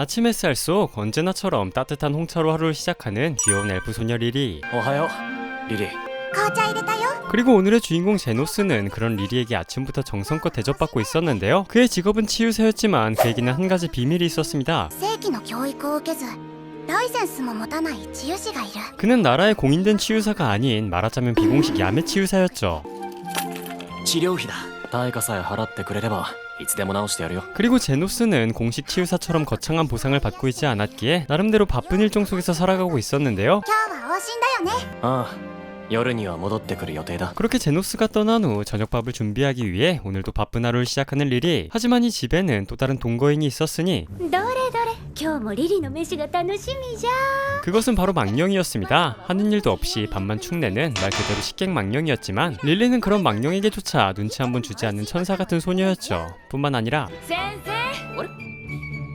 아침 햇살 속 언제나처럼 따뜻한 홍차로 하루를 시작하는 귀여운 엘프 소녀 리리. 오하요, 리리. 紅茶入れたよ。 그리고 오늘의 주인공 제노스는 그런 리리에게 아침부터 정성껏 대접받고 있었는데요. 그의 직업은 치유사였지만 그에게는 한 가지 비밀이 있었습니다. 正規の教育を受けずライセンスも持たない治癒士がいる。 그는 나라의 공인된 치유사가 아닌 말하자면 비공식 야매 치유사였죠. 治療費だ。対価さえ払ってくれればいつでも直してやるよ。 그리고 제노스는 공식 치유사처럼 거창한 보상을 받고 있지 않았기에 나름대로 바쁜 일정 속에서 살아가고 있었는데요. 今日は往診だよね。ああ、夜には戻ってくる予定だ。 그렇게 제노스가 떠난 후 저녁밥을 준비하기 위해 오늘도 바쁜 하루를 시작하는 리리. 하지만 이 집에는 또 다른 동거인이 있었으니 どれどれ今日もリリの飯が楽しみじゃ。 그것은 바로 망령이었습니다. 하는 일도 없이 밥만 축내는 말 그대로 식객 망령이었지만 릴리는 그런 망령에게조차 눈치 한번 주지 않는 천사 같은 소녀였죠. 뿐만 아니라 先生、あれ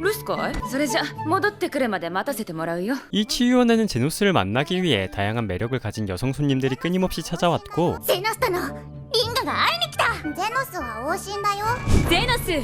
留守かい？それじゃ戻ってくるまで待たせてもらうよ。 이 치유원에는 제노스를 만나기 위해 다양한 매력을 가진 여성 손님들이 끊임없이 찾아왔고 ゼノスとのリンガが会いに来た。ゼノスは往診だよ。ゼノス、遊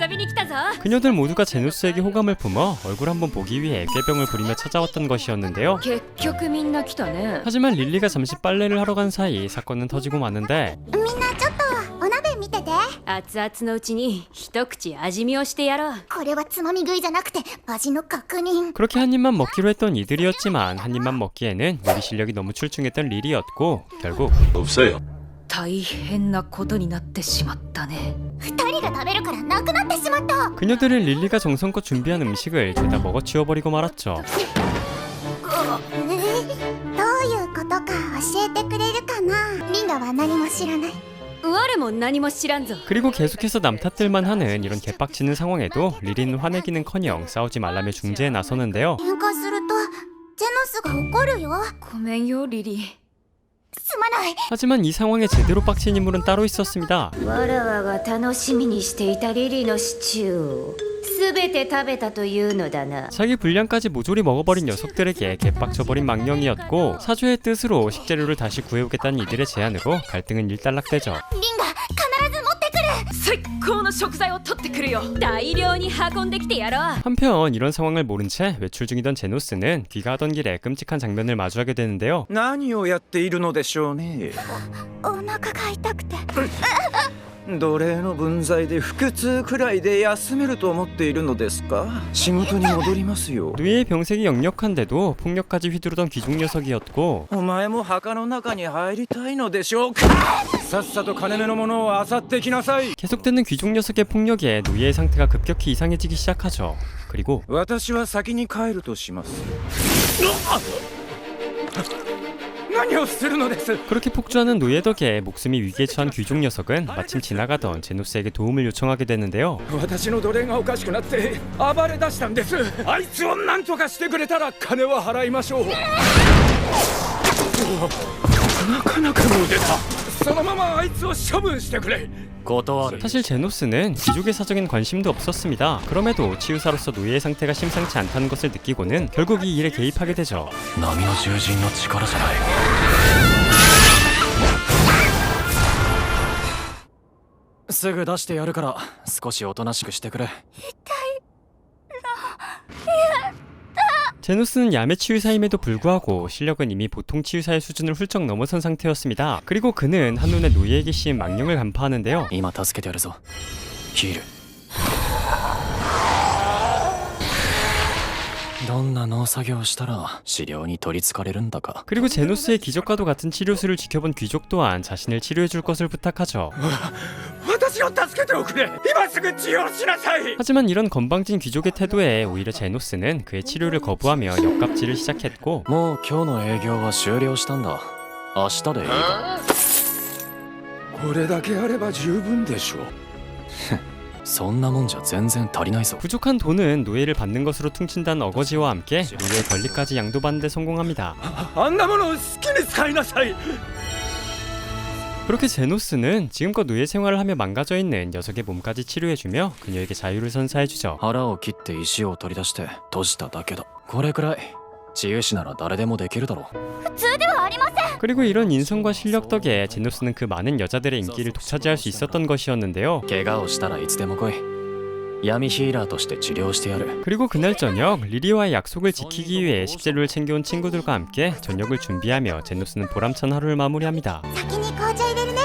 びに来たぞ。 그녀들 모두가 제노스에게 호감을 품어 얼굴 한번 보기 위해 꾀병을 부리며 찾아왔던 것이었는데요. 結局みんな来たね。 하지만 릴리가 잠시 빨래를 하러 간 사이 사건은 터지고 마는데 みんなちょっとお鍋見てて。熱々のうちに一口味見をしてやろう。これはつまみ食いじゃなくて味の確認。 그렇게 한 입만 먹기로 했던 이들이었지만 한 입만 먹기에는 요리 실력이 너무 출중했던 릴이었고 결국 없어요. 大変なことになってしまったね。二人が食べるからなくなってしまった。 그녀들은 릴리가 정성껏 준비한 음식을 죄다 먹어치워버리고 말았죠. どういうことか教えてくれるかな。リンガは何も知らない。我も何も知らんぞ。 그리고 계속해서 남탓들만 하는 이런 개빡치는 상황에도 릴리는 화내기는커녕 싸우지 말라며 중재에 나서는데요. 喧嘩するとゼノスが怒るよ。ごめんよリリー。すまない。 하지만 이 상황에 제대로 빡친 인물은 따로 있었습니다. わらわが楽しみにしていたリリーのシチューをすべて食べたというのだな。 자기 분량까지 모조리 먹어버린 녀석들에게 개빡쳐버린 망령이었고 사주의 뜻으로 식재료를 다시 구해오겠다는 이들의 제안으로 갈등은 일단락되죠. リンガ必ず持ってくる。最高の食材を取ってくるよ。大量に運んできてやろう。 한편 이런 상황을 모른 채 외출 중이던 제노스는 귀가하던 길에 끔찍한 장면을 마주하게 되는데요. 何をやっているのでしょうね。お腹が痛くて。奴隷の分際で腹痛くらいで休めると思っているのですか。仕事に戻りますよ。 뇌의 병색이 역력한데도 폭력까지 휘두르던 귀족 녀석이었고 お前も墓の中に入りたいのでしょうか。さっさと金目のものを漁ってきなさい。 계속되는 귀족 녀석의 폭력에 노예의 상태가 급격히 이상해지기 시작하죠. 그리고 私は先に帰るとします。何をするのです。 그렇게 폭주하는 노예 덕에 목숨이 위기에 처한 귀족 녀석은 마침 지나가던 제노스에게 도움을 요청하게 되는데요. 私の奴隷がおかしくなって暴れ出したんです。あいつを何とかしてくれたら金は払いましょう。なかなかの腕だ。そのままあいつを処分してくれ。断る。 사실 제노스는 귀족의 사정엔 관심도 없었습니다. 그럼에도 치유사로서 노예의 상태가 심상치 않다는 것을 느끼고는 결국 이 일에 개입하게 되죠. 波の獣人の力じゃない。すぐ出してやるから少しおとなしくしてくれ。 제노스는 야매 치유사임에도 불구하고 실력은 이미 보통 치유사의 수준을 훌쩍 넘어선 상태였습니다. 그리고 그는 한눈에 노예에게 씌인 망령을 간파하는데요. 今助けてやるぞ。ヒール。どんな農作業をしたら治療に取りつかれるんだか。 그리고 제노스의 기적과도 같은 치료술을 지켜본 귀족 또한 자신을 치료해줄 것을 부탁하죠. 私を助けておくれ。今すぐ治療しなさい。 하지만 이런 건방진 귀족의 태도에 오히려 제노스는 그의 치료를 거부하며 역갑질을 시작했고 もう今日の営業は終了したんだ。明日でいいか。これだけあれば十分でしょう。そんなもんじゃ全然足りないぞ。 부족한 돈은 노예를 받는 것으로 퉁친다는 어거지와 함께 노예 권리까지 양도받는 데 성공합니다. あんなものを好きに使いなさい。 그렇게 제노스는 지금껏 노예 생활을 하며 망가져 있는 녀석의 몸까지 치료해주며 그녀에게 자유를 선사해주죠. 腹を切って石を取り出して閉じただけだ。これくらい治癒士なら誰でもできるだろう。普通ではありません。 그리고 이런 인성과 실력 덕에 제노스는 그 많은 여자들의 인기를 독차지할 수 있었던 것이었는데요. 怪我をしたらいつでも来い。闇ヒーラーとして治療してやる。 그리고 그날 저녁 리리와의 약속을 지키기 위해 식재료를 챙겨온 친구들과 함께 저녁을 준비하며 제노스는 보람찬 하루를 마무리합니다. 先に紅茶入れるね。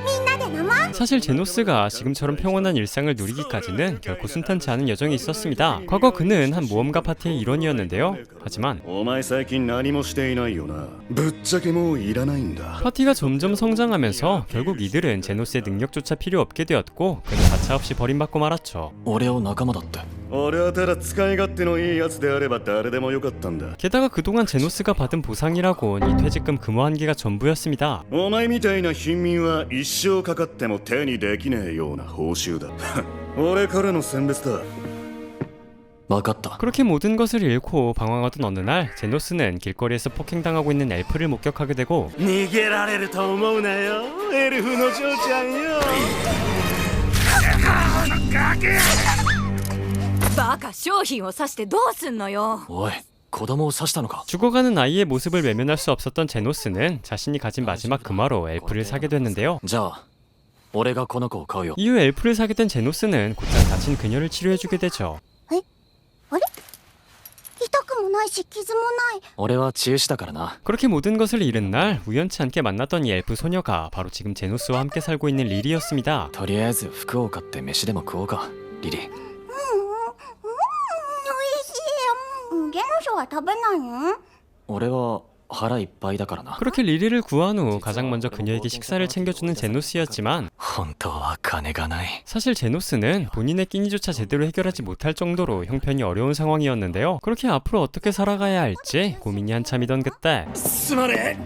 みんなで飲もう。 사실 제노스가 지금처럼 평온한 일상을 누리기까지는 결코 순탄치 않은 여정이 있었습니다. 과거 그는 한 모험가 파티의 일원이었는데요. 하지만 お前最近何もしていないよな。ぶっちゃけもういらないんだ。 파티가 점점 성장하면서 결국 이들은 제노스의 능력조차 필요 없게 되었고 그는 가차없이 버림받고 말았죠. 俺を仲間だって。俺はただ使い勝手のいいやつであれば誰でもよかったんだ。 게다가 그동안 제노스가 받은 보상이라곤 이 퇴직금 금화 한 개가 전부였습니다. お前みたいな貧民は一生かかっても手にできねえような報酬だ。俺からの選別だ。分かった。 그렇게 모든 것을 잃고 방황하던 어느 날 제노스는 길거리에서 폭행당하고 있는 엘프를 목격하게 되고 逃げられると思うなよ、エルフの嬢ちゃんよ。バカ、商品を刺してどうすんのよ。おい、子供を刺したのか。 죽어가는 아이의 모습을 외면할 수 없었던 제노스는 자신이 가진 마지막 금화로 엘프를 사게 됐는데요. じゃあ俺がこの子を飼うよ。 이후 엘프를 사게 된 제노스는 곧장 다친 그녀를 치료해주게 되죠. あれ痛くもないし傷もない。俺は治癒士だからな。 그렇게 모든 것을 잃은 날 우연치 않게 만났던 이 엘프 소녀가 바로 지금 제노스와 함께 살고 있는 리리였습니다. とりあえず服を買って飯でも食おうか、リリ。おいしい。ゲノショは食べないの？俺は腹いっぱいだからな。 그렇게 리리를 구한 후 가장 먼저 그녀에게 식사를 챙겨주는 제노스였지만 本当は金がない。 사실 제노스는 본인의 끼니조차 제대로 해결하지 못할 정도로 형편이 어려운 상황이었는데요. 그렇게 앞으로 어떻게 살아가야 할지 고민이 한참이던 그때 すまね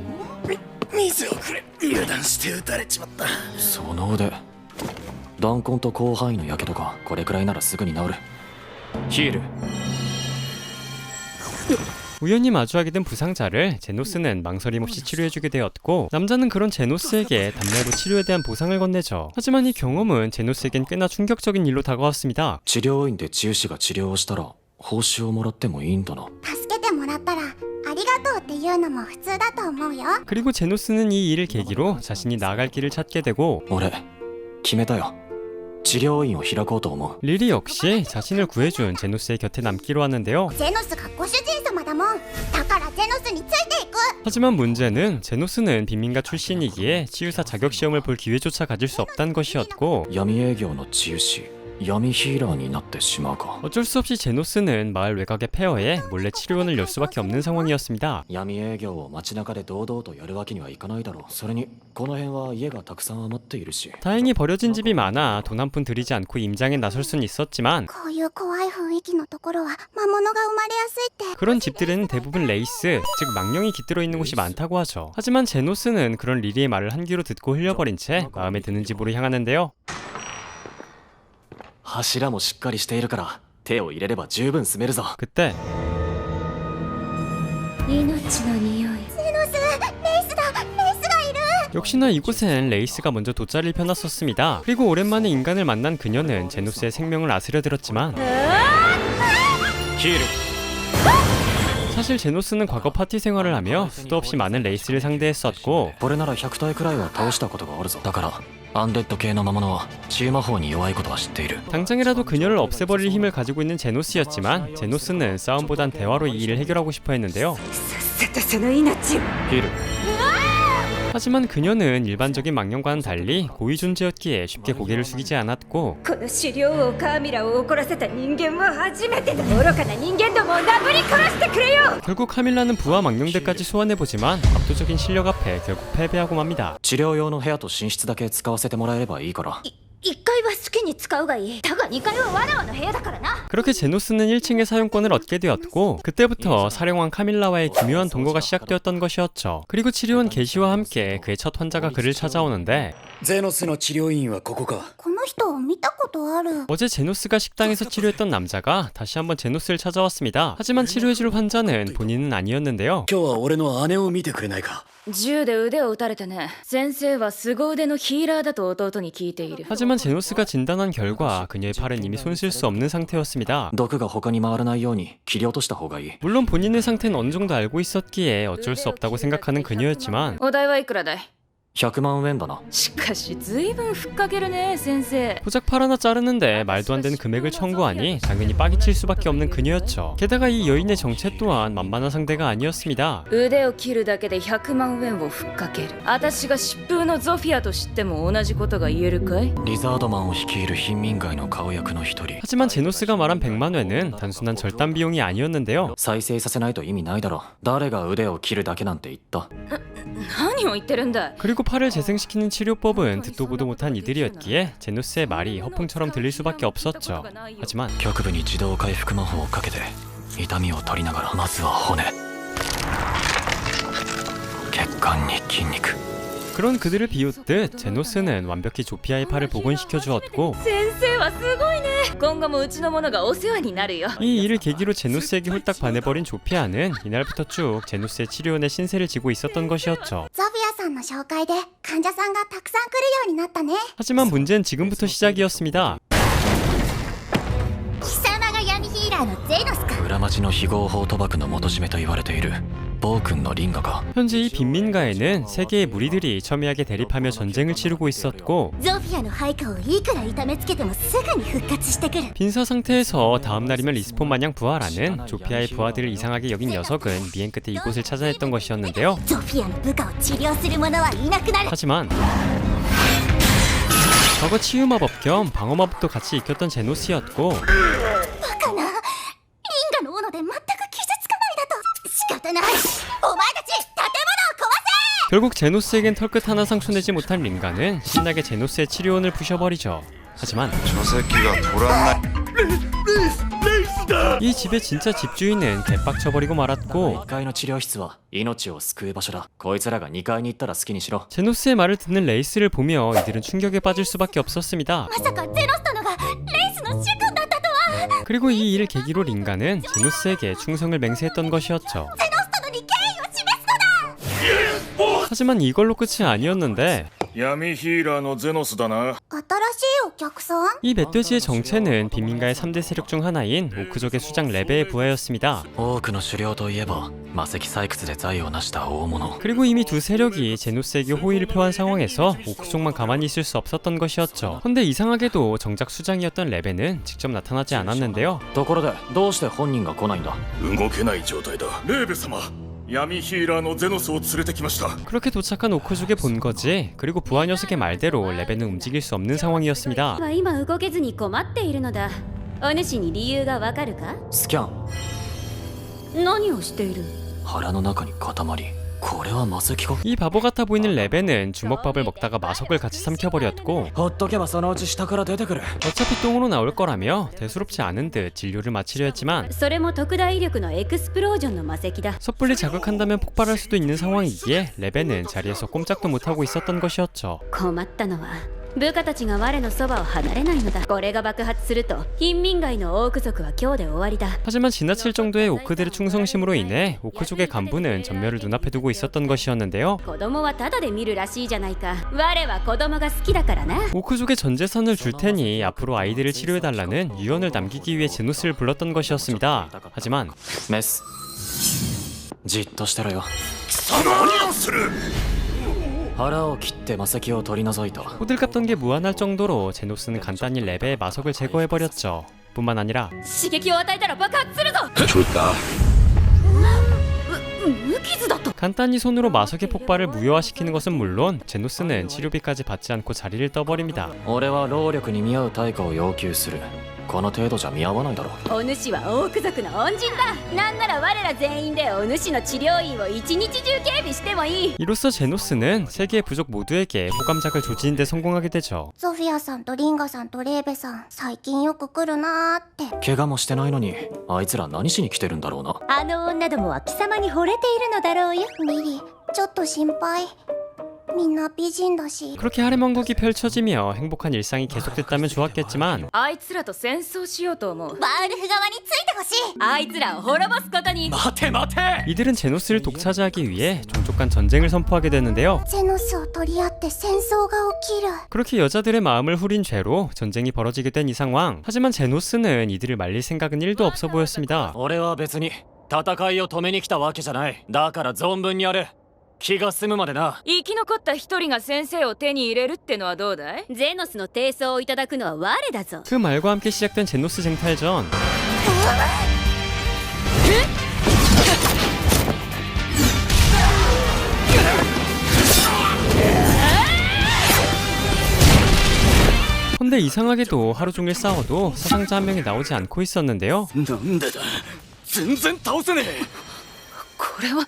え。水をくれ。油断して撃たれちまった。その腕、弾痕と広範囲のやけどがこれくらいならすぐに治る。ヒール。 우연히 마주하게 된 부상자를 제노스는 망설임 없이 치료해주게 되었고 남자는 그런 제노스에게 단말로 치료에 대한 보상을 건네죠. 하지만 이 경험은 제노스에겐 꽤나 충격적인 일로 다가왔습니다. 治療院で治癒士が治療をしたら報酬をもらってもいいんだな。助けてもらったらありがとうっていうのも普通だと思うよ。 그리고 제노스는 이 일을 계기로 자신이 나아갈 길을 찾게 되고 俺決めたよ。治療院を開こうと思う。 리리 역시 자신을 구해준 제노스의 곁에 남기로 하는데요. ゼノスがご主人様だもん。だからゼノスについていく。 하지만 문제는 제노스는 빈민가 출신이기에 치유사 자격시험을 볼 기회조차 가질 수 없다는 것이었고 闇営業の治癒士、闇ヒーラーになってしまうか。 어쩔 수 없이 제노스는 마을 외곽의 폐허에 몰래 치료원을 열 수밖에 없는 상황이었습니다. 闇営業を街中で堂々とやるわけにはいかないだろう。それにこの辺は家がたくさん余っているし。 다행히 버려진 집이 많아 돈 한 푼 들이지 않고 임장에 나설 순 있었지만 こういう怖い雰囲気のところは魔物が生まれやすいって。 그런 집들에는 대부분 레이스, 즉 망령이 깃들어 있는 곳이 많다고 하죠. 하지만 제노스는 그런 리리의 말을 한 귀로 듣고 흘려버린 채 마음에 드는 집으로 향하는데요. 柱もしっかりしているから手を入れれば十分住めるぞ。 그때 命の匂い。ゼノス、レースだ。レースがいる。 역시나 이곳엔 레이스가 먼저 돗자리를 펴놨었습니다. 그리고 오랜만에 인간을 만난 그녀는 제노스의 생명을 아스려들었지만 ヒール。 사실 제노스는 과거 파티 생활을 하며 수도 없이 많은 레이스를 상대했었고 これなら100体くらいは倒したことがあるぞ。だからアンデッド系の魔物は治癒魔法に弱いことは知っている。 당장이라도 그녀를 없애버릴 힘을 가지고 있는 제노스였지만 제노스는 싸움보단 대화로 이 일을 해결하고 싶어 했는데요. さっさとその命を。ヒール。 하지만 그녀는 일반적인 망령과는 달리 고위 존재였기에 쉽게 고개를 숙이지 않았고 この狩猟王カーミラを怒らせた人間は初めてだ。愚かな人間どもを殴り殺してくれよ。 결국 카밀라는 부하 망령들까지 소환해보지만 압도적인 실력 앞에 결국 패배하고 맙니다. 治療用の部屋と寝室だけ使わせてもらえればいいから。1階は好きに使うがいい。だが2階はわらわの部屋だからな。 그렇게 제노스는 1층의 사용권을 얻게 되었고 그때부터 사령왕 카밀라와의 기묘한 동거가 시작되었던 것이었죠. 그리고 치료원 게시와 함께 그의 첫 환자가 그를 찾아오는데 ゼノスの治療院はここか。この人を見たことある。 어제 제노스가 식당에서 치료했던 남자가 다시 한번 제노스를 찾아왔습니다. 하지만 치료해줄 환자는 본인은 아니었는데요. 今日は俺の姉を見てくれないか。銃で腕を撃たれてね。先生は凄腕のヒーラーだと弟に聞いている。 하지만 제노스가 진단한 결과 그녀의 팔은 이미 손쓸 수 없는 상태였습니다. 毒が他に回らないように切り落とした方がいい。 물론 본인의 상태는 어느 정도 알고 있었기에 어쩔 수 없다고 생각하는 그녀였지만 お代はいくらだい？ 100万円だな。しかし随分ふっかけるね先生。 고작 팔 하나 자르는데 말도 안 되는 금액을 청구하니 당연히 빠개칠 수밖에 없는 그녀였죠. 게다가 이 여인의 정체 또한 만만한 상대가 아니었습니다. 腕を切るだけで100万円をふっかける。私が疾風のゾフィアと知っても同じことが言えるかい？リザードマンを率いる貧民街の顔役の一人。 하지만 제노스가 말한 100만 회는 단순한 절단 비용이 아니었는데요. 再生させないと意味ないだろ。誰が腕を切るだけなんて言った。何を言ってるんだい。 그리고 팔을 재생시키는 치료법은 듣도 보도 못한 이들이었기에 제노스의 말이 허풍처럼 들릴 수밖에 없었죠. 하지만 局部に自動回復魔法をかけて痛みを取りながら、まずは骨、血管に筋肉。 그런 그들을 비웃듯 제노스는 완벽히 조피아의 팔을 복원시켜 주었고 先生はすごいね。今後もうちの者がお世話になるよ。 이 일을 계기로 제노스에게 홀딱 반해버린 조피아는 이날부터 쭉 제노스의 치료원의 신세를 지고 있었던 것이었죠. ゾフィアさんの紹介で患者さんがたくさん来るようになったね。 하지만 문제는 지금부터 시작이었습니다. 貴様が闇ヒーラーのゼノスか。裏町の非合法賭博の元締めと言われている暴君のリンガが。 현재 이 빈민가에는 세 개의 무리들이 첨예하게 대립하며 전쟁을 치르고 있었고 ゾフィアの配下をいくら痛めつけてもすぐに復活してくる。 빈사 상태에서 다음 날이면 리스폰 마냥 부활하는 조피아의 부하들을 이상하게 여긴 녀석은 미행 끝에 이곳을 찾아냈던 것이었는데요. ゾフィアの部下を治療する者はいなくなる。 하지만 과거 치유 마법 겸 방어 마법도 같이 익혔던 제노스였고 バカな。リンガの斧で全く傷つかないだと。仕方ない。お前たち建物を壊せ。 결국 제노스에겐 털끝 하나 상처내지 못한 린가는 신나게 제노스의 치료원을 부셔버리죠. 하지만 書籍が取らない。 이 집의 진짜 집주인은 개빡쳐버리고 말았고 1階の治療室は命を救う場所だ。こいつらが2階に行ったら好きにしろ。 제노스의 말을 듣는 레이스를 보며 이들은 충격에 빠질 수밖에 없었습니다. まさかゼノス殿がレイスの主君だったとは。 그리고 이 일을 계기로 린가는 제노스에게 충성을 맹세했던 것이었죠. ゼノス殿に敬意を示すのだ。 하지만 이걸로 끝이 아니었는데 闇ヒーラーのゼノスだな。新しいお客さん。 이 멧돼지의 정체는 빈민가의 3대 세력 중 하나인 오크족의 수장 레베의 부하였습니다. 多くの狩猟といえば魔石採掘で財を成した大物。 그리고 이미 두 세력이 제노스에게 호의를 표한 상황에서 오크족만 가만히 있을 수 없었던 것이었죠. 근데 이상하게도 정작 수장이었던 레베는 직접 나타나지 않았는데요. ところでどうして本人が来ないんだ。動けない状態だ。レーベ様、闇ヒーラーのゼノスを連れてきました。 그렇게 도착한 오크족의 본거지. 그리고 부하 녀석의 말대로 레베는 움직일 수 없는 상황이었습니다. は今動けずに困っているのだ。お主に理由がわかるか？スキャン。何をしている？腹の中に塊。これは魔石か。 이 바보 같아 보이는 레베는 주먹밥을 먹다가 마석을 같이 삼켜버렸고 ほっとけばそのうち下から出てくる。 어차피 똥으로 나올 거라며 대수롭지 않은 듯 진료를 마치려 했지만 それも特大威力のエクスプロージョンの魔石だ。 섣불리 자극한다면 폭발할 수도 있는 상황이기에 레베는 자리에서 꼼짝도 못하고 있었던 것이었죠. 困ったのは部下たちが我のそばを離れないのだ。これが爆発すると貧民街のオーク族は今日で終わりだ。 하지만 지나칠 정도의 오크들의 충성심으로 인해 오크족의 간부는 전멸을 눈앞에 두고 있었던 것이었는데요. 子供はタダで見るらしいじゃないか。我は子供が好きだからな。 오크족의 전 재산을 줄 테니 앞으로 아이들을 치료해달라는 유언을 남기기 위해 제노스를 불렀던 것이었습니다. 하지만 メス、じっとしてろよ。何をする。腹を切って魔石を取り除いた。 호들갑던 게 무한할 정도로 제노스는 간단히 레베의 마석을 제거해버렸죠. 뿐만 아니라 刺激を与えたら爆発するぞ。無傷だと。 간단히 손으로 마석의 폭발을 무효화시키는 것은 물론 제노스는 치료비까지 받지 않고 자리를 떠버립니다. 俺は労力に見合う対価を要求する。この程度じゃ見合わないだろ。お主はオーク族の恩人だ。なんなら我ら全員でお主の治療院を一日中警備してもいい。 이로써 제노스는 세 개의 부족 모두에게 호감작을 조지는 데 성공하게 되죠. ゾフィアさんとリンガさんとレーベさん最近よく来るなーって。怪我もしてないのにあいつら何しに来てるんだろうな。あの女どもは貴様に惚れているのだろうよ。ミリちょっと心配。みんな美人だし。 그렇게 하렘 왕국이 펼쳐지며 행복한 일상이 계속됐다면 좋았겠지만 あいつらと戦争しようと思う。バールフ側についてほしい。あいつらを滅ぼすことに。待て待て。 이들은 제노스를 독차지하기 위해 종족 간 전쟁을 선포하게 되는데요. ゼノスを取り合って戦争が起きる。 그렇게 여자들의 마음을 후린 죄로 전쟁이 벌어지게 된 이 상황. 하지만 제노스는 이들을 말릴 생각은 1도 없어 보였습니다. 俺は別に戦いを止めに来たわけじゃない。だから存分にやる。気が済むまでな。生き残った一人が先生を手に入れるってのはどうだい？ゼノスの低層をいただくのは我だぞ。 그 말과 함께 시작된 제노스 쟁탈전. 근데 이상하게도 하루 종일 싸워도 사상자 한 명이 나오지 않고 있었는데요. なんでだ、全然倒せねえ。これは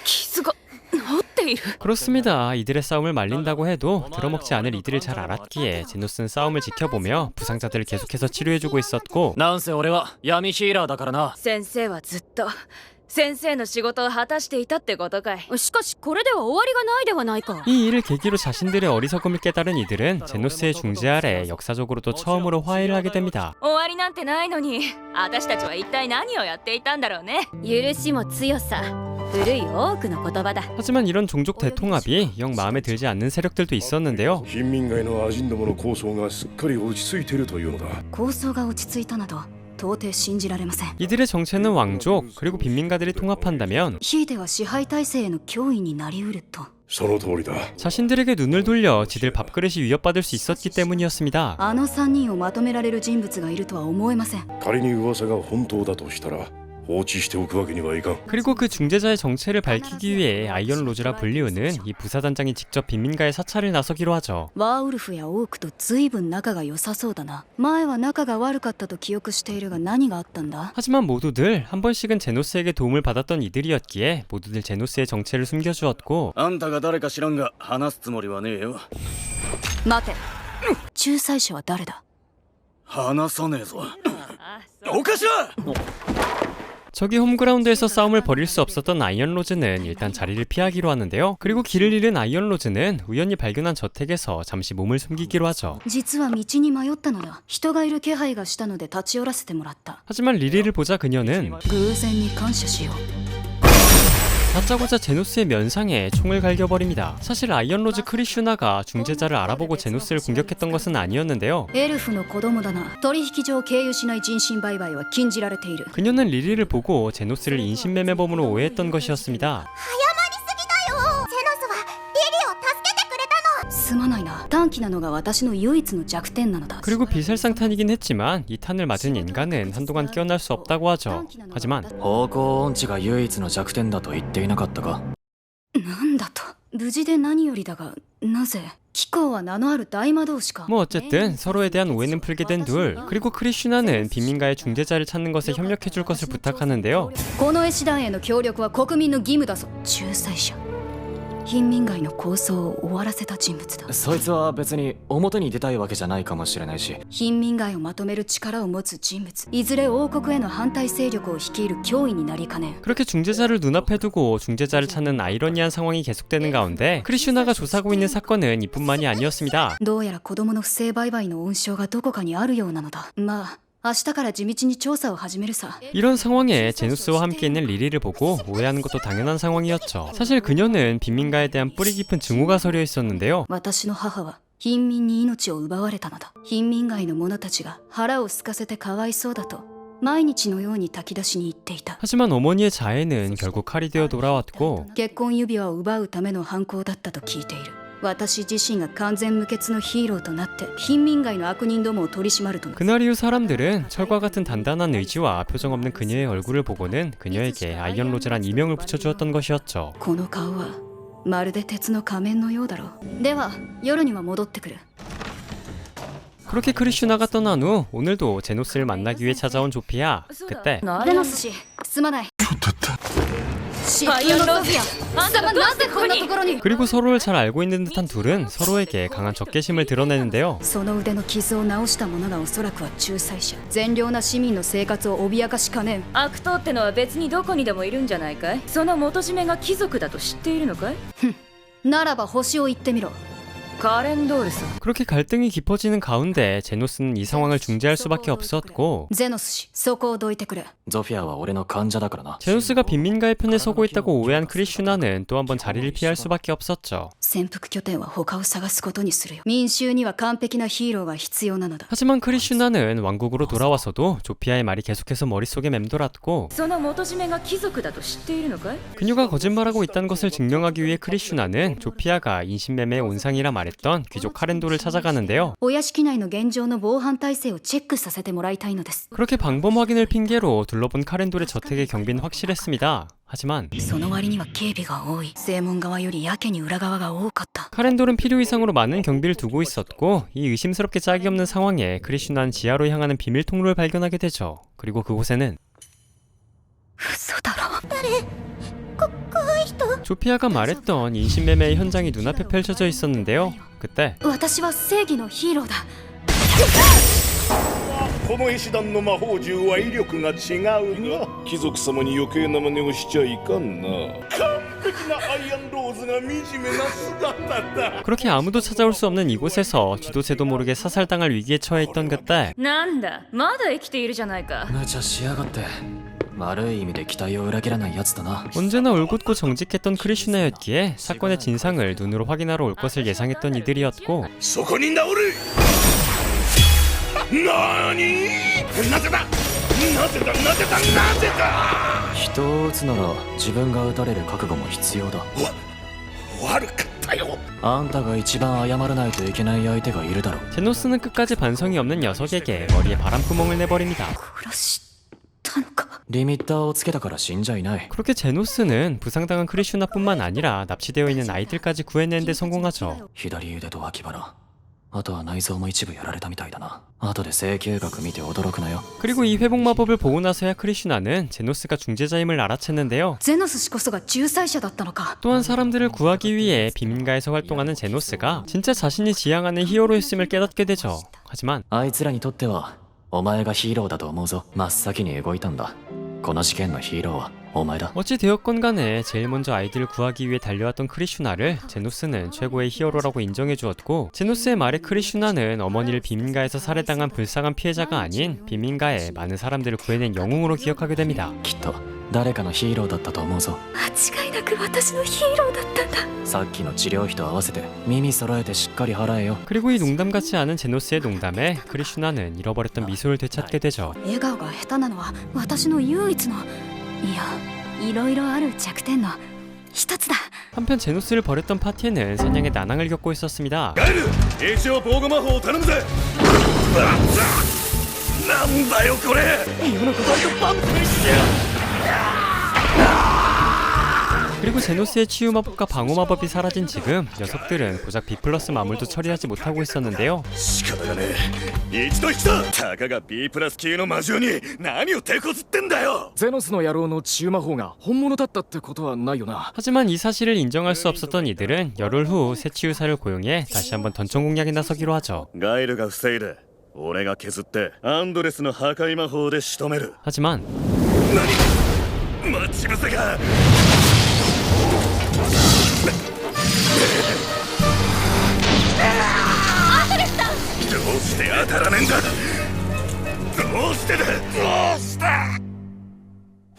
傷が治っている。 그렇습니다. 이들의 싸움을 말린다고 해도 들어먹지 않을 이들을 잘 알았기에 제노스는 싸움을 지켜보며 부상자들을 계속해서 치료해주고 있었고, なんせ俺は闇ヒーラーだからな。先生はずっと先生の仕事を果たしていたってことかい。しかしこれでは終わりがないではないか。 이 일을 계기로 자신들의 어리석음을 깨달은 이들은 제노스의 중재 아래 역사적으로도 처음으로 화해를 하게 됩니다. 終わりなんてないのに私たちは一体何をやっていたんだろうね。許しも強さ、古い多くの言葉だ。 하지만 이런 종족 대통합이 영 마음에 들지 않는 세력들도 있었는데요. 貧民街のアジンどもの構想がすっかり落ち着いているというのだ。構想が落ち着いたなど到底信じられません。 이들의 정체는 왕족 그리고 빈민가들이 통합한다면 ひいては支配体制への脅威になりうると。その通りだ。 자신들에게 눈을 돌려 지들 밥그릇이 위협받을 수 있었기 때문이었습니다. あの3人をまとめられる人物がいるとは思えません。仮に噂が本当だとしたら放置しておくわけにはいかん。 그리고 그 중재자의 정체를 밝히기 위해 아이언 로즈라 불리우는 이 부사단장이 직접 빈민가에 사찰을 나서기로 하죠. ワーウルフやオークと随分仲が良さそうだな。前は仲が悪かったと記憶しているが何があったんだ？ 하지만 모두들 한 번씩은 제노스에게 도움을 받았던 이들이었기에 모두들 제노스의 정체를 숨겨주었고, あんたが誰か知らんが話すつもりはねえよ。待て。仲裁者は誰だ？話さねえぞ。おかしら。 저기 홈그라운드에서 싸움을 벌일 수 없었던 아이언 로즈는 일단 자리를 피하기로 하는데요. 그리고 길을 잃은 아이언 로즈는 우연히 발견한 저택에서 잠시 몸을 숨기기로 하죠. 実は道に迷ったのだ。人がいる気配がしたので立ち寄らせてもらった。 하지만 리리를 보자 그녀는 偶然に感謝しよう。 다짜고짜 제노스의 면상에 총을 갈겨버립니다. 사실 아이언 로즈 크리슈나가 중재자를 알아보고 제노스를 공격했던 것은 아니었는데요. エルフの子供だな。取引上経由しない人身売買は禁じられている。 그녀는 리리를 보고 제노스를 인신매매범으로 오해했던 것이었습니다. ゼノスはリリを助けてくれたの。すまないな。短気なのが私の唯一の弱点なのだ。 그리고 비살상탄이긴 했지만 이 탄을 맞은 인간은 한동안 깨어날 수 없다고 하죠. 하지만 方向音痴が唯一の弱点だと言っていなかったか。なんだと。無事で何よりだが、なぜ？貴公は名のある大魔導士か。 뭐 어쨌든 서로에 대한 오해는 풀게 된 둘. 그리고 크리슈나는 빈민가의 중재자를 찾는 것에 협력해줄 것을 부탁하는데요. この絵師団への協力は国民の義務だぞ。仲裁者。貧民街の構想を終わらせた人物だ。そいつは別に表に出たいわけじゃないかもしれないし。貧民街をまとめる力を持つ人物。いずれ王国への反対勢力を率いる脅威になりかねん。 그렇게 중재자를 눈앞에 두고 중재자를 찾는 아이러니한 상황이 계속되는 가운데 크리슈나가 조사하고 있는 사건은 이뿐만이 아니었습니다. どうやら子供の不正売買の温床がどこかにあるようなのだ。まあ明日から地道に調査を始めるさ。 이런 상황에 제누스와 함께 있는 리리를 보고 오해하는 것도 당연한 상황이었죠. 사실 그녀는 빈민가에 대한 뿌리 깊은 증오가 서려 있었는데요. 私の母は貧民に命を奪われたのだ。貧民街の者たちが腹を空かせてかわいそうだと毎日のように炊き出しに行っていた。 하지만 어머니의 자해는 결국 칼이 되어 돌아왔고 結婚指輪を奪うための犯行だったと聞いている。私自身が完全無欠のヒーローとなって貧民街の悪人どもを取り締まると。 그날 이후 사람들은 철과 같은 단단한 의지와 표정 없는 그녀의 얼굴을 보고는 그녀에게 아이언 로즈란 이명을 붙여주었던 것이었죠. この顔はまるで鉄の仮面のようだろう。では夜には戻ってくる。 그렇게 크리슈나가 떠난 후 오늘도 제노스를 만나기 위해 찾아온 조피아. 그때 ゼノス氏すまない。疾風のソフィア、貴様なぜこんなところに。 그리고 서로를 잘 알고 있는 듯한 둘은 서로에게 강한 적개심을 드러내는데요. その腕の傷を治した者がおそらくは仲裁者。善良な市民の生活を脅かしかねん。悪党ってのは別にどこにでもいるんじゃないかい。その元締めが貴族だと知っているのかい。ならば星を言ってみろ。カレンドールさん。 그렇게 갈등이 깊어지는 가운데 제노스는 이 상황을 중재할 수밖에 없었고 ゼノス氏そこをどいてくれ。ゾフィアは俺の患者だからな。 제노스가 빈민가의 편에 서고 있다고 오해한 크리슈나는 또 한 번 자리를 피할 수밖에 없었죠. 潜伏拠点は他を探すことにするよ。民衆には完璧なヒーローが必要なのだ。 하지만 크리슈나는 왕국으로 돌아와서도 조피아의 말이 계속해서 머릿속에 맴돌았고 その元締めが貴族だと知っているのかい？ 그녀가 거짓말하고 있다는 것을 증명하기 위해 크리슈나는 조피아가 인신매매의 온상이라 말했던 귀족 카렌도를 찾아가는데요. お屋敷内の現状の防犯体制をチェックさせてもらいたいのです。 그렇게 방범 확인을 핑계로 둘러본 카렌돌의 저택의 경비는 확실했습니다. 하지만 その割には警備が多い。正門側よりやけに裏側が多かった。 카렌돌은 필요 이상으로 많은 경비를 두고 있었고 이 의심스럽게 짝이 없는 상황에 크리슈나는 지하로 향하는 비밀 통로를 발견하게 되죠. 그리고 그곳에는 嘘だろ。 조피아가 말했던 인신매매의 현장이 눈앞에 펼쳐져 있었는데요. 그때 私は正義のヒーローだ。この石段の魔法銃は威力が違うが、貴族様に余計な真似をしちゃいかんな。完璧なアイアンローズが惨めな姿だ。 그렇게 아무도 찾아올 수 없는 이곳에서 쥐도새도 모르게 사살당할 위기에 처해 있던 그때 なんだ、まだ生きているじゃないか。無茶しやがって。悪い意味で期待を裏切らないやつだな。 언제나 올곧고 정직했던 크리슈나였기에 사건의 진상을 눈으로 확인하러 올 것을 예상했던 이들이었고 そこに治る。なーに？なぜだ？なぜだ？なぜだ？なぜだ？人を撃つなら自分が撃たれる覚悟も必要だ。悪かったよ。あんたが一番謝らないといけない相手がいるだろう。 제노스는 끝까지 반성이 없는 녀석에게 머리에 바람구멍을 내버립니다. 殺したのか。リミッターをつけたから死んじゃいない。 그렇게 제노스는 부상당한 크리슈나뿐만 아니라 납치되어 있는 아이들까지 구해내는 데 성공하죠. 左腕と脇腹、あとは内臓も一部やられたみたいだな。後で請求額見て驚くなよ。 그리고 이 회복 마법을 보고 나서야 크리슈나는 제노스가 중재자임을 알아챘는데요. ゼノス氏こそが仲裁者だったのか。 또한 사람들을 구하기 위해 비민가에서 활동하는 제노스가 진짜 자신이 지향하는 히어로였음을 깨닫게 되죠. 하지만 あいつらにとってはお前がヒーローだと思うぞ。真っ先に動いたんだ。この事件のヒーローはお前だ。 어찌 되었건 간에 제일 먼저 아이들을 구하기 위해 달려왔던 크리슈나를 제노스는 최고의 히어로라고 인정해 주었고, 제노스의 말에 크리슈나는 어머니를 비민가에서 살해당한 불쌍한 피해자가 아닌 비민가의 많은 사람들을 구해낸 영웅으로 기억하게 됩니다. きっと誰かのヒーローだったと思うぞ。間違いなく私のヒーローだったんだ。さっきの治療費と合わせて耳揃えてしっかり払えよ。 그리고 이 농담 같지 않은 제노스의 농담에 크리슈나는 잃어버렸던 미소를 되찾게 되죠. 笑顔が下手なのは私の唯一の、いや、いろいろある弱点の一つだ。 한편 제노스를 버렸던 파티에는 사냥의 난항을 겪고 있었습니다. ガエル、一応防護魔法を頼むぜ。なんだよこれ。今のことはバンプにして。 그리고 제노스의 치유 마법과 방어 마법이 사라진 지금 녀석들은 고작 B+ 마물도 처리하지 못하고 있었는데요. 仕方がねえ。一度引きだ。たかが B+ 級の魔獣に何を手こずってんだよ。ゼノスの野郎の治癒魔法が本物だったってことはないよな。 하지만 이 사실을 인정할 수 없었던 이들은 열흘 후 새 치유사를 고용해 다시 한번 던전 공략에 나서기로 하죠. ガエルが防いで、俺が削ってアンドレスの破壊魔法で仕留める。 하지만 何？待ち伏せか。 どうして当たらねえんだ。どうしてだ。どうした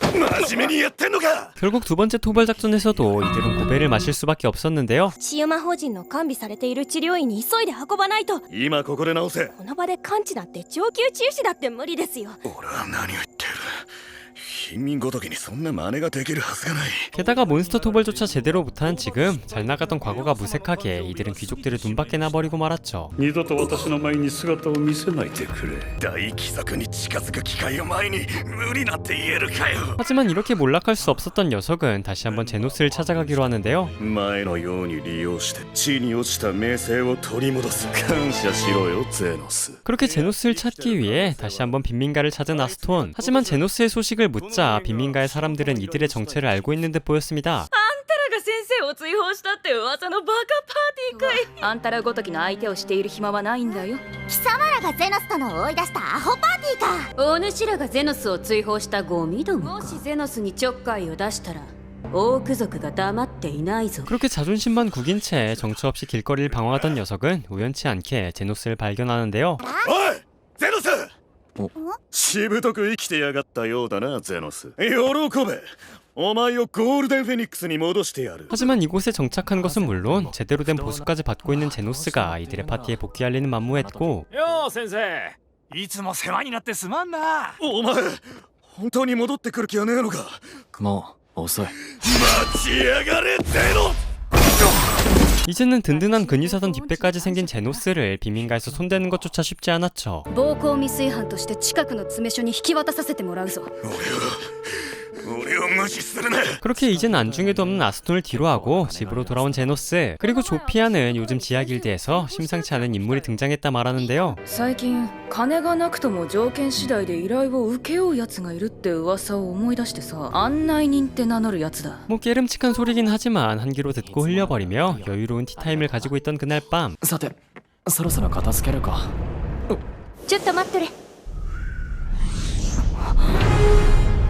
真面目にやってんのか。 결국 두 번째 토벌 작전에서도 이들은 고배를 마실 수밖에 없었는데요. 治癒魔法陣の完備されている治療院に急いで運ばないと。今ここで直せ。この場で完治だって上級治癒士だって無理ですよ。俺は何を言ってる。貧民ごときにそんな真似ができるはずがない。 게다가 몬스터 토벌조차 제대로 못하는 지금 잘 나가던 과거가 무색하게 이들은 귀족들을 눈밖에 나버리고 말았죠. 二度と私の前に姿を見せないでくれ。大貴族に近づく機会を前に無理なんて言えるかよ。 하지만 이렇게 몰락할 수 없었던 녀석은 다시 한번 제노스를 찾아가기로 하는데요. 前のように利用して地に落ちた名声を取り戻す。感謝しろよゼノス。 그렇게 제노스를 찾기 위해 다시 한번 빈민가를 찾은 아스톤. 하지만 제노스의 소식을 묻자 빈민가의 사람들은 이들의 정체를 알고 있는 듯 보였습니다. あんたらが先生を追放したって噂のバカパーティーかい。あんたらごときの相手をしている暇はないんだよ。貴様らがゼノス殿を追い出したアホパーティーか。お主らがゼノスを追放したゴミどもか。もしゼノスにちょっかいを出したらオーク族が黙っていないぞ。 그렇게 자존심만 구긴 채 정처 없이 길거리를 방황하던 녀석은 우연치 않게 제노스를 발견하는데요. おいゼノス、しぶとく生きてやがったようだなゼノス。喜べ。お前をゴールデンフェニックスに戻してやる。 하지만 이곳에 정착한 것은 물론 제대로 된 보수까지 받고 있는 제노스가 이들의 파티에 복귀할 리는 만무했고 よ先生いつも世話になってすまんなお前本当に戻ってくる気はねえのか。もう遅い。待ちやがれゼノス。 이제는 든든한 근위사던 뒷배까지 생긴 제노스를 비민가에서 손대는 것조차 쉽지 않았죠. 暴行未遂犯として近くの詰め所に引き渡させてもらうぞ。俺を無視するな。 그렇게 이젠 안중에도 없는 아스톤을 뒤로하고 집으로 돌아온 제노스. 그리고 조피아는 요즘 지하길드에서 심상치 않은 인물이 등장했다 말하는데요. 最近金がなくとも条件次第で依頼を請け負うやつがいるって噂を思い出してさ、案内人って名乗るやつだ。 뭐 깨름칙한 소리긴 하지만 한 귀로 듣고 흘려버리며 여유로운 티타임을 가지고 있던 그날 밤. さてそろそろ片付けるか。ちょっと待っとれ。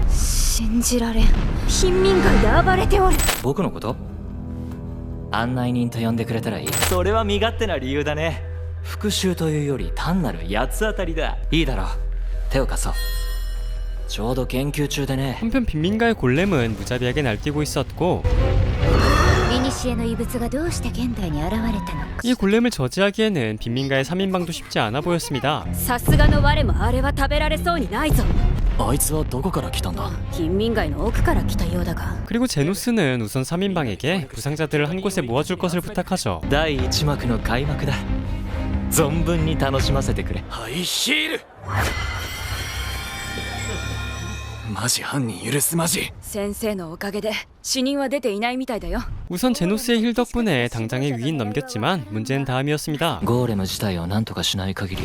信じられん。貧民街で暴れておる。僕のこと案内人と呼んでくれたらいい。それは身勝手な理由だね。復讐というより単なる八つ当たりだ。いいだろう、手を貸そう。ちょうど研究中でね。 한편 빈민가의 골렘은 무자비하게 날뛰고 있었고 古の遺物がどうして現代に現れたのか。 이 골렘을 저지하기에는 빈민가의 3인방도 쉽지 않아 보였습니다. さすがの我もあれは食べられそうにないぞ。あいつはどこから来たんだ。貧民街の奥から来たようだが。 그리고 제노스는 우선 3인방에게 부상자들을 한 곳에 모아줄 것을 부탁하죠. 第1幕の開幕だ。存分に楽しませてくれ。ハイヒールマジ犯人許すまじ。先生のおかげで死人は出ていないみたいだよ。 우선 제노스의 힐 덕분에 당장의 위인 넘겼지만 문제는 다음이었습니다. ゴーレム自体を何とかしない限り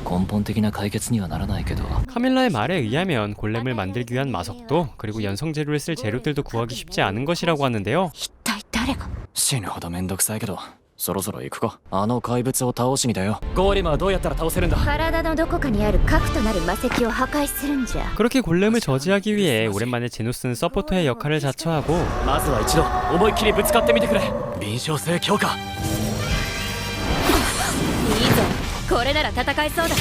根本的な解決にはならないけど。 카밀라의 말에 의하면 골렘을 만들기 위한 마석도 그리고 연성 재료를 쓸 재료들도 구하기 쉽지 않은 것이라고 하는데요. 一体誰が。死ぬほどめんどくさいけどそろそろ行くか。あの怪物を倒しにだよ。ゴーレムはどうやったら倒せるんだ。体のどこかにある核となる魔石を破壊するんじゃ。 그렇게 골렘을 저지하기 위해 오랜만에 제노스는 서포터의 역할을 자처하고 まずは一度思いっきりぶつかってみてくれ。敏捷性強化。いいぞ、これなら戦えそうだ。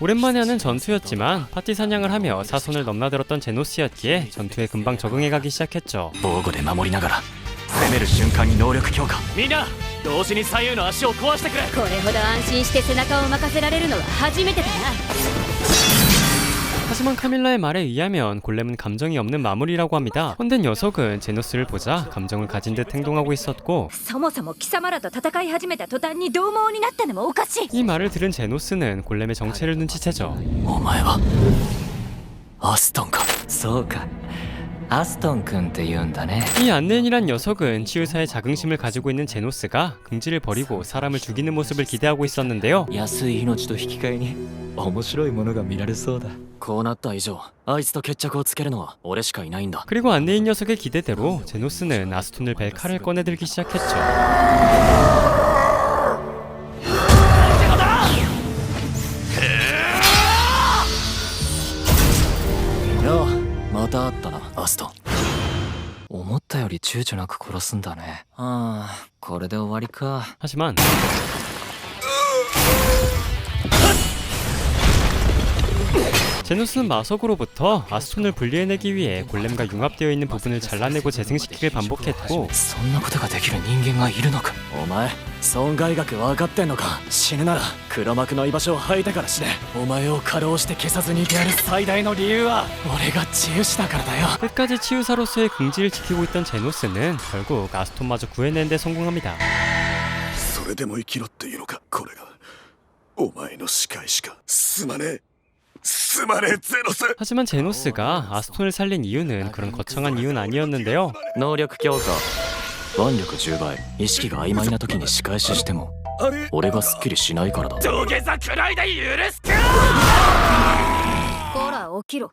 오랜만에 하는 전투였지만 파티 사냥을 하며 사선을 넘나들었던 제노스였기에 전투에 금방 적응해가기 시작했죠. 防護で守りながら攻める瞬間に能力強化。みんな同時に左右の足を壊してくれ。これほど安心して背中を任せられるのは初めてだな。 하지만 카밀라의 말에 의하면 골렘은 감정이 없는 마물이라고 합니다. 헌데 녀석은 제노스를 보자 감정을 가진 듯 행동하고 있었고 そもそも貴様らと戦い始めた途端に獰猛になったのもおかしい。 이 말을 들은 제노스는 골렘의 정체를 눈치채죠. お前はアストンか。そうか、アストン君って言うんだね。 이 안내인이란 녀석은 치유사의 자긍심을 가지고 있는 제노스가 긍지를 버리고 사람을 죽이는 모습을 기대하고 있었는데요. 安い命と引き換えに面白いものが見られそうだ。こうなった以上あいつと決着をつけるのは俺しかいないんだ。 그리고 안내인 녀석의 기대대로 제노스는 아스톤을 벨 칼을 꺼내들기 시작했죠. ようまた会ったなアストン。思ったより躊躇なく殺すんだね。ああ、これで終わりか。 하지만 제노스는 마석으로부터 아스톤을 분리해내기 위해 골렘과 융합되어 있는 부분을 잘라내고 재생시키길 반복했고 そんなことができる人間がいるのか。お前損害額分かってんのか。死ぬなら黒幕の居場所を吐いてから死ね。お前を過労して消さずにいてやる最大の理由は俺が治癒士だからだよ。 끝까지 치유사로서의 긍지를 지키고 있던 제노스는 결국 아스톤마저 구해낸 데 성공합니다. それでも生きろっていうのか。これがお前の仕返しか。すまねえすまねえゼノス。 하지만 제노스가 아스톤을 살린 이유는 그런 거창한 이유는 아니었는데요. 能力強化、腕力10倍、意識が曖昧な時に仕返ししても俺がスッキリしないからだ。土下座くらいで許すか。こら起きろ。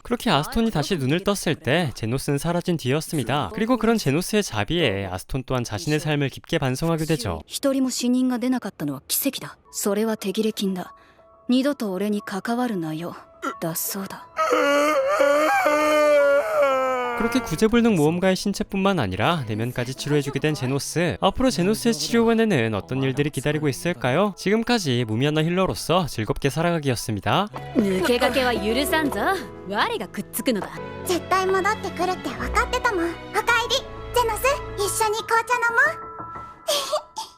그렇게 아스톤이 다시 눈을 떴을 때 제노스는 사라진 뒤였습니다. 그리고 그런 제노스의 자비에 아스톤 또한 자신의 삶을 깊게 반성하게 되죠. 一人も死人が出なかったのは奇跡だ。それは手切れ金だ。二度と俺に関わるなよ。だそうだ。 그렇게 구제불능 모험가의 신체뿐만 아니라 내면까지 치료해주게 된 제노스. 앞으로 제노스의 치료 후에는 어떤 일들이 기다리고 있을까요? 지금까지 무미하나 힐러로서 즐겁게 살아가기였습니다. 抜け駆けは許さんぞ。我がくっつくのだ。絶対戻ってくるって分かってたもん。おかえりゼノス、一緒に紅茶飲もう